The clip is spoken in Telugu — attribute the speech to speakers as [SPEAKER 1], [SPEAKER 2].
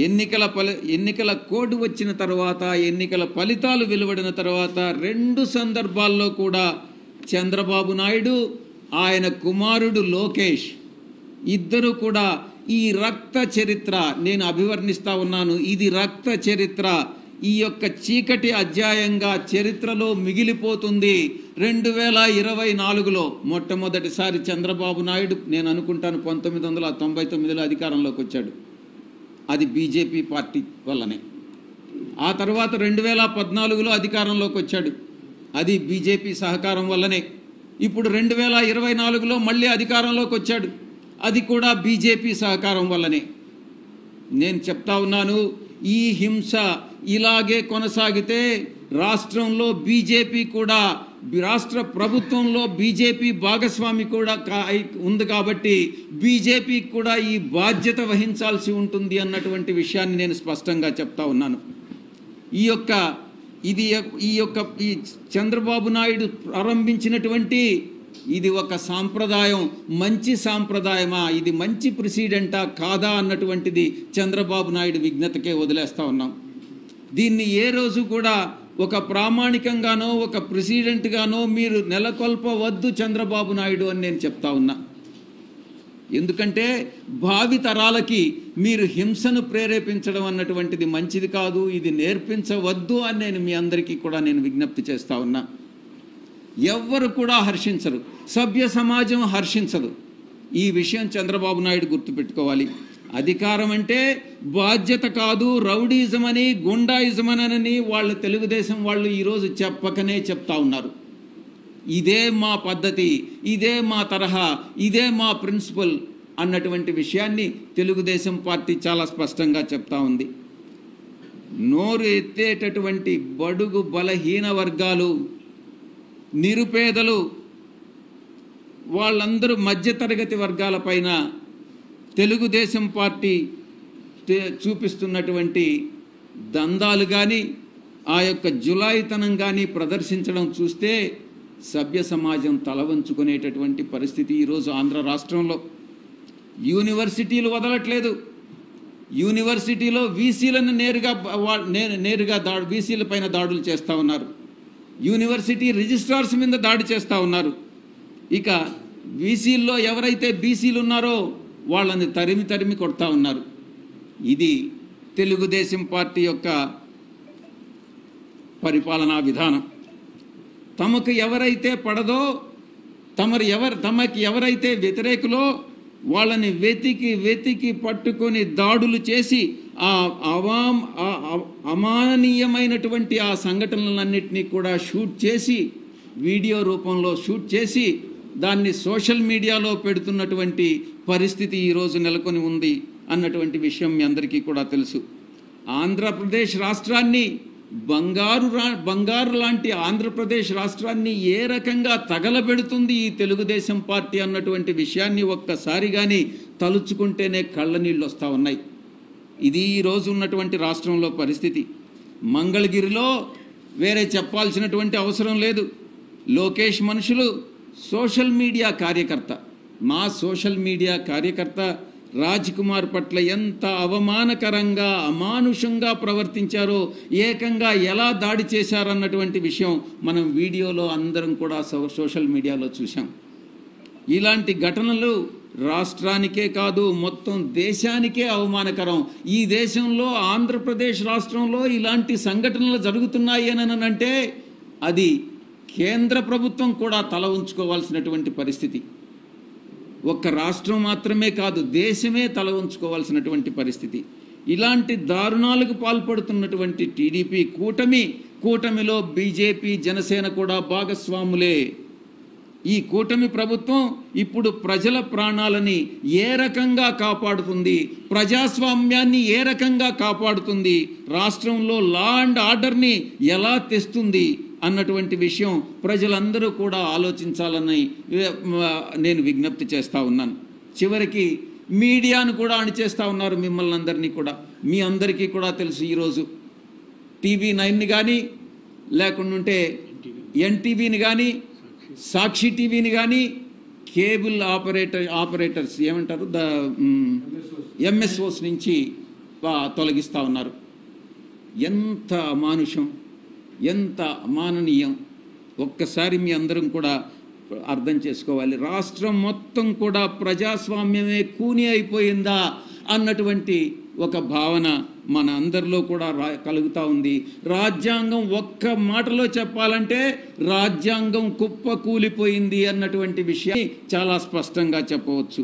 [SPEAKER 1] ఎన్నికల కోడ్ వచ్చిన తర్వాత, ఎన్నికల ఫలితాలు వెలువడిన తర్వాత 2 సందర్భాల్లో కూడా చంద్రబాబు నాయుడు, ఆయన కుమారుడు లోకేష్ ఇద్దరు కూడా ఈ రక్త చరిత్ర, నేను అభివర్ణిస్తా ఉన్నాను, ఇది రక్త చరిత్ర, ఈ యొక్క చీకటి అధ్యాయంగా చరిత్రలో మిగిలిపోతుంది. 2024లో మొట్టమొదటిసారి చంద్రబాబు నాయుడు, నేను అనుకుంటాను 1999లో అధికారంలోకి వచ్చాడు. అది బీజేపీ పార్టీ వల్లనే. ఆ తర్వాత 2014లో అధికారంలోకి వచ్చాడు. అది బీజేపీ సహకారం వల్లనే. ఇప్పుడు 2024లో మళ్ళీ అధికారంలోకి వచ్చాడు. అది కూడా బీజేపీ సహకారం వల్లనే. నేను చెప్తా ఉన్నాను, ఈ హింస ఇలాగే కొనసాగితే రాష్ట్రంలో బీజేపీ కూడా, రాష్ట్ర ప్రభుత్వంలో బీజేపీ భాగస్వామి కూడా ఉంది కాబట్టి బీజేపీకి కూడా ఈ బాధ్యత వహించాల్సి ఉంటుంది అన్నటువంటి విషయాన్ని నేను స్పష్టంగా చెప్తా ఉన్నాను. ఈ చంద్రబాబు నాయుడు ప్రారంభించినటువంటి ఇది ఒక సాంప్రదాయం, మంచి సాంప్రదాయమా, ఇది మంచి ప్రెసిడెంటా కాదా అన్నటువంటిది చంద్రబాబు నాయుడు విజ్ఞతకే వదిలేస్తా ఉన్నాం. దీన్ని ఏ రోజు కూడా ఒక ప్రామాణికంగానో ఒక ప్రెసిడెంట్గానో మీరు నెలకొల్పవద్దు చంద్రబాబు నాయుడు అని నేను చెప్తా ఉన్నా. ఎందుకంటే భావి తరాలకి మీరు హింసను ప్రేరేపించడం అన్నటువంటిది మంచిది కాదు, ఇది నేర్పించవద్దు అని నేను మీ అందరికీ కూడా నేను విజ్ఞప్తి చేస్తా ఉన్నా. ఎవ్వరు కూడా హర్షించరు, సభ్య సమాజం హర్షించదు. ఈ విషయం చంద్రబాబు నాయుడు గుర్తుపెట్టుకోవాలి. అధికారం అంటే బాధ్యత కాదు, రౌడీజం అని, గుండాయిజం అని వాళ్ళు తెలుగుదేశం వాళ్ళు ఈరోజు చెప్పకనే చెప్తా ఉన్నారు. ఇదే మా పద్ధతి, ఇదే మా తరహా, ఇదే మా ప్రిన్సిపల్ అన్నటువంటి విషయాన్ని తెలుగుదేశం పార్టీ చాలా స్పష్టంగా చెప్తా ఉంది. నోరు ఎత్తేటటువంటి బడుగు బలహీన వర్గాలు, నిరుపేదలు, వాళ్ళందరూ మధ్యతరగతి వర్గాలపైన తెలుగుదేశం పార్టీ చూపిస్తున్నటువంటి దందాలు కానీ, ఆ యొక్క జులాయితనం కానీ ప్రదర్శించడం చూస్తే సభ్య సమాజం తల వంచుకునేటటువంటి పరిస్థితి ఈరోజు ఆంధ్ర రాష్ట్రంలో. యూనివర్సిటీలు వదలట్లేదు. యూనివర్సిటీలో వీసీలను నేరుగా వీసీల పైన దాడులు చేస్తూ ఉన్నారు. యూనివర్సిటీ రిజిస్ట్రార్స్ మీద దాడి చేస్తూ ఉన్నారు. ఇక వీసీల్లో ఎవరైతే బీసీలు ఉన్నారో వాళ్ళని తరిమి కొడతా ఉన్నారు. ఇది తెలుగుదేశం పార్టీ యొక్క పరిపాలనా విధానం. తమకు ఎవరైతే పడదో, తమకి ఎవరైతే వ్యతిరేకులో వాళ్ళని వెతికి పట్టుకొని దాడులు చేసి అమాననీయమైనటువంటి ఆ సంఘటనలన్నింటినీ కూడా షూట్ చేసి, వీడియో రూపంలో షూట్ చేసి దాన్ని సోషల్ మీడియాలో పెడుతున్నటువంటి పరిస్థితి ఈరోజు నెలకొని ఉంది అన్నటువంటి విషయం మీ అందరికీ కూడా తెలుసు. ఆంధ్రప్రదేశ్ రాష్ట్రాన్ని, బంగారు లాంటి ఆంధ్రప్రదేశ్ రాష్ట్రాన్ని ఏ రకంగా తగలబెడుతుంది ఈ తెలుగుదేశం పార్టీ అన్నటువంటి విషయాన్ని ఒక్కసారి కానీ తలుచుకుంటేనే కళ్ళ నీళ్ళు వస్తూ ఉన్నాయి. ఇది ఈరోజు ఉన్నటువంటి రాష్ట్రంలో పరిస్థితి. మంగళగిరిలో వేరే చెప్పాల్సినటువంటి అవసరం లేదు. లోకేష్ మనుషులు సోషల్ మీడియా కార్యకర్త, మా సోషల్ మీడియా కార్యకర్త రాజ్ కుమార్ పట్ల ఎంత అవమానకరంగా, అమానుషంగా ప్రవర్తించారో, ఏకంగా ఎలా దాడి చేశారన్నటువంటి విషయం మనం వీడియోలో అందరం కూడా సోషల్ మీడియాలో చూసాం. ఇలాంటి ఘటనలు రాష్ట్రానికే కాదు మొత్తం దేశానికే అవమానకరం. ఈ దేశంలో, ఆంధ్రప్రదేశ్ రాష్ట్రంలో ఇలాంటి సంఘటనలు జరుగుతున్నాయి అని అంటే అది కేంద్ర ప్రభుత్వం కూడా తల ఉంచుకోవాల్సినటువంటి పరిస్థితి. ఒక్క రాష్ట్రం మాత్రమే కాదు, దేశమే తల ఉంచుకోవాల్సినటువంటి పరిస్థితి. ఇలాంటి దారుణాలకు పాల్పడుతున్నటువంటి టీడీపీ కూటమిలో బీజేపీ, జనసేన కూడా భాగస్వాములే. ఈ కూటమి ప్రభుత్వం ఇప్పుడు ప్రజల ప్రాణాలని ఏ రకంగా కాపాడుతుంది, ప్రజాస్వామ్యాన్ని ఏ రకంగా కాపాడుతుంది, రాష్ట్రంలో లా అండ్ ఆర్డర్ని ఎలా తెస్తుంది అన్నటువంటి విషయం ప్రజలందరూ కూడా ఆలోచించాలని నేను విజ్ఞప్తి చేస్తూ ఉన్నాను. చివరికి మీడియాను కూడా అణిచేస్తూ ఉన్నారు మిమ్మల్ని అందరినీ కూడా. మీ అందరికీ కూడా తెలుసు, ఈరోజు TV9ని కానీ, లేకుంటే NTVని కానీ, సాక్షి టీవీని కానీ, కేబుల్ ఆపరేటర్స్ ఏమంటారు, MSOs నుంచి తొలగిస్తూ ఉన్నారు. ఎంత అమానుషం, ఎంత అమాననీయం! ఒక్కసారి మీ అందరం కూడా అర్థం చేసుకోవాలి. రాష్ట్రం మొత్తం కూడా ప్రజాస్వామ్యమే కూని అయిపోయిందా అన్నటువంటి ఒక భావన మన అందరిలో కూడా కలుగుతూ ఉంది. రాజ్యాంగం ఒక్క మాటలో చెప్పాలంటే రాజ్యాంగం కుప్పకూలిపోయింది అన్నటువంటి విషయాన్ని చాలా స్పష్టంగా చెప్పవచ్చు.